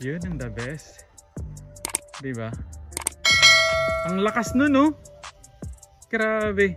Yun ang the best. Diba? Ang lakas nun, no? Grabe.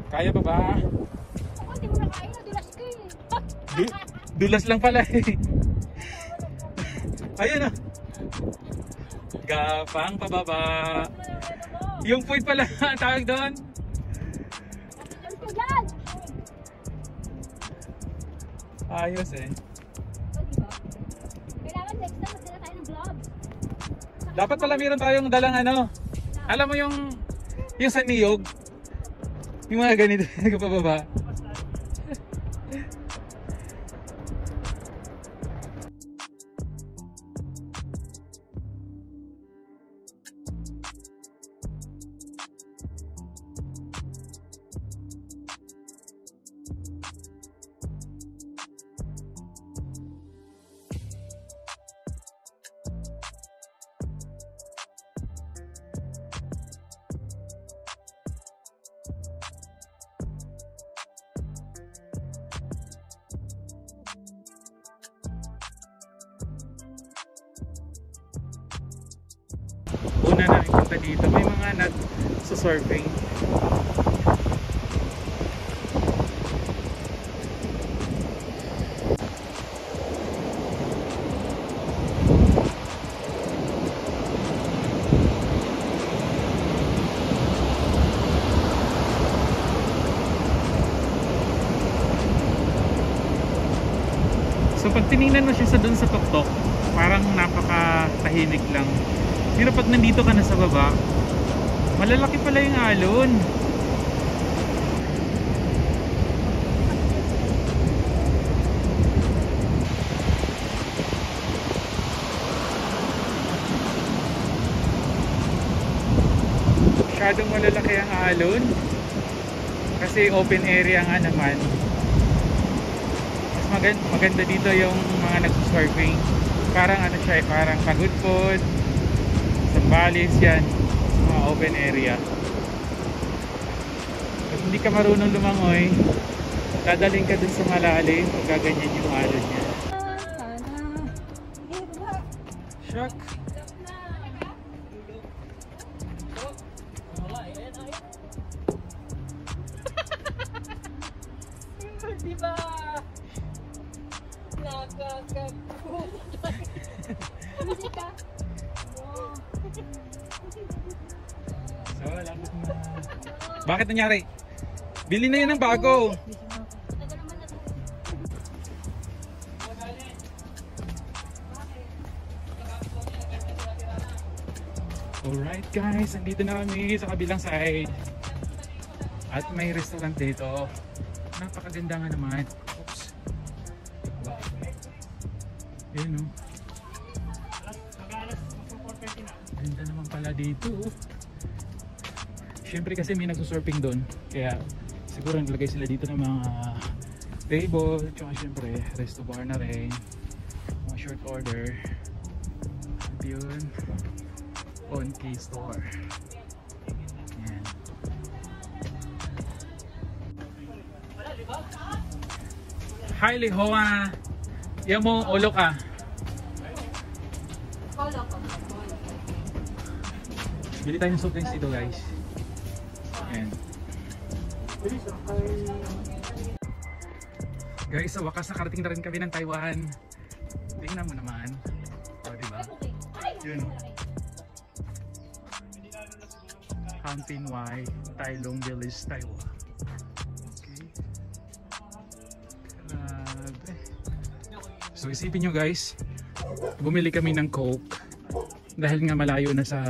Kaya pa ba? Ako, hindi mo na kaya. Nadulas ka eh. Dulas lang pala eh. Ayun o. Gapang pababa. Yung point pala ang tawag doon. Ayos eh. Kailangan next time magdala tayo ng gloves. Dapat pala meron tayong dalang ano. Alam mo yung sa niyog. Yung mga ganito pababa. Una na punta dito, may mga nag-surfing. So pag tinignan mo siya doon sa tuktok, parang napakatahimik lang. Pero pag nandito ka na sa baba, malalaki pala yung alon. Masyadong malalaki ang alon. Kasi open area nga naman. Mas maganda dito yung mga nag-surfing. Parang ano siya, parang Pagudpod, Sambales yan, mga open area. Kung hindi ka marunong lumangoy, dadaling ka dun sa malalim pag gaganyan yung alon niya. Shock! Diba? Nakakaputa. Musika. So, bakit nangyari? Bili na yun ng bago. Alright guys, andito na kami sa kabilang side. At may restaurant dito. Napakaganda nga naman. Oops. Ayan o. Ganda naman pala dito. Siyempre kasi may nagsusurfing doon. Kaya siguro naglagay sila dito ng mga table. Tsaka siyempre resto bar na rin. Mga short order. At yun. On key store. Ayan. Hi Lihoa! Yan mo, ulo ka. Bili tayo ng soft drinks dito guys. Ayan. Guys, sa wakas nakarating na rin kami ng Taiwan. Tingnan mo naman. O, diba? Yun. Hampin Y, Tailong Village, Taiwan. Okay. Grabe. So isipin nyo guys, bumili kami ng Coke dahil nga malayo na sa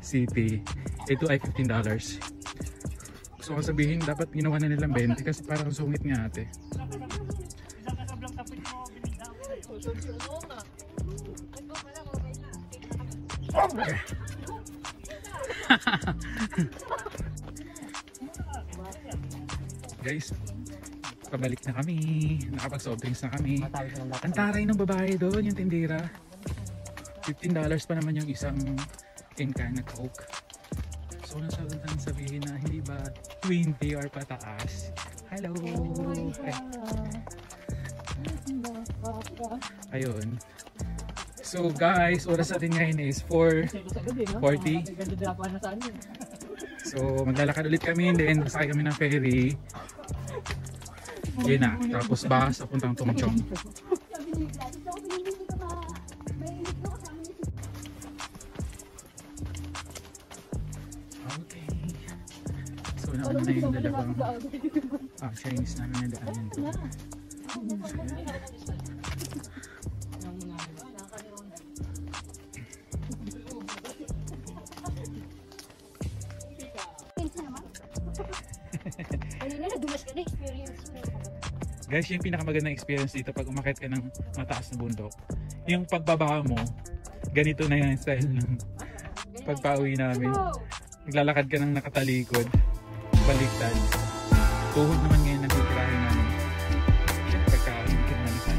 city. Ito ay $15. So kung sabihin dapat ginawa na nilang 20 kasi parang sungit nga ate. Okay. Guys, pabalik na kami. Nakapag soft drinks na kami. Ang taray ng babae doon, yung tindera. $15 pa naman yung isang tin can na Coke. So nasabi sabihin na hindi ba 20 or pataas. Hello. Ayun. So guys, oras natin ngayon is 4:40. So maglalakad ulit kami, then masakay kami ng ferry. Yun na, tapos bus papuntang Tongchong. Okay. So nauna na yung dalawang Chinese namin na daanan doon. Guys, yung pinakamagandang experience dito pag umakyat ka ng mataas na bundok, yung pagbaba mo, ganito na yung style ng pagpauwi namin. Naglalakad ka ng nakatalikod, baliktad. Tuhod naman ngayon nagtitirahin namin. Siyempre pagkain ka naman sa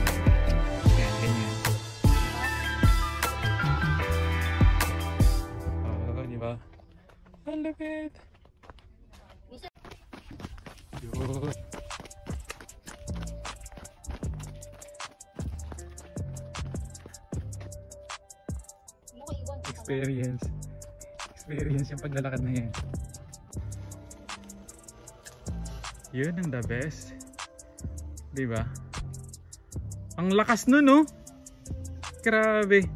yan, ganyan. Oo, diba? Ang lapit! Yun. Experience yung paglalakad na yan. Yun ang the best, diba? Ang lakas nun, no? Grabe.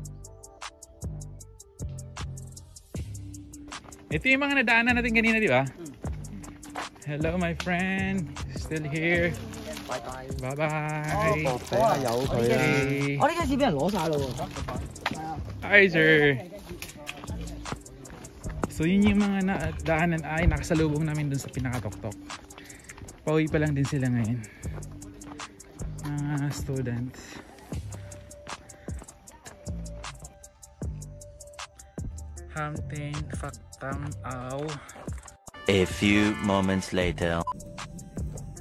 Ito yung mga nadaanan natin kanina, diba? Hello my friend, still here. Bye bye. Bye bye. Okay. Hi sir. So yun yung mga daanan ay nakasalubong namin dun sa pinakatoktok. Pauwi pa lang din sila ngayon. Mga students. Hampton Factam Au. A few moments later.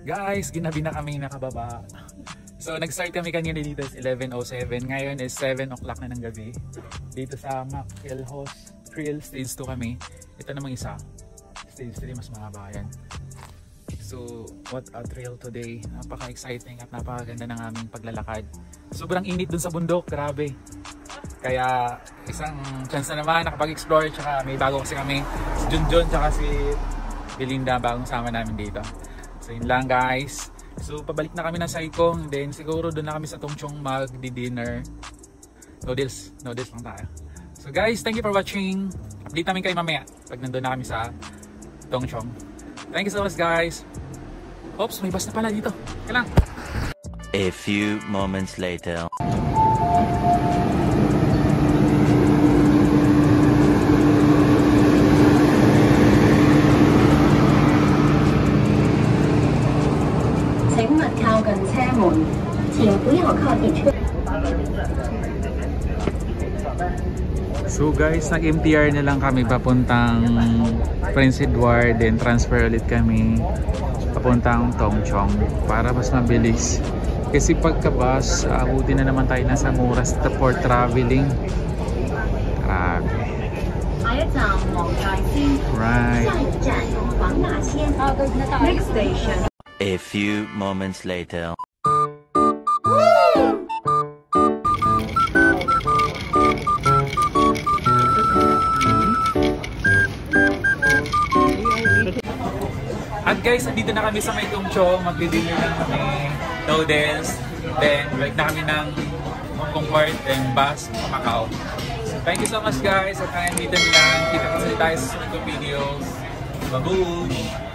Guys, ginabi na kami nakababa. So nag-start kami kanina dito is 11:07. Ngayon is 7 o'clock na ng gabi. Dito sa McIlhouse Trail Stage 2 kami. Ito namang isa. Stage 3 mas mahaba yan. So what a trail today. Napaka-exciting at napakaganda ng aming paglalakad. Sobrang init dun sa bundok. Grabe. Kaya isang chance na naman nakapag-explore. Tsaka may bago kasi kami. Si Junjun tsaka si Belinda bagong sama namin dito. So yun lang guys. So pabalik na kami ng Saikong. Then siguro doon na kami sa Tongchong mag-dinner. Noodles lang tayo. So guys, thank you for watching. Update namin kayo mamaya pag nandun na kami sa Tongchong. Thank you so much guys. Oops, may bus na pala dito. Kailang. A few moments later. So guys, nag-MTR na lang kami papuntang Prince Edward, then transfer ulit kami papuntang Tongchong para mas mabilis. Kasi pagka-bus, abutin na naman tayo na sa Muras for traveling. Grabe. Right. Next station. A few moments later. At guys, andito na kami sa may Tongchong. Magdi-dinner na kami. Noodles. Then, balik na kami ng Hong Kong Port and bus sa Macau. So, thank you so much guys. At hanggang dito na lang. Kita-kita tayo sa susunod kong videos. Babush!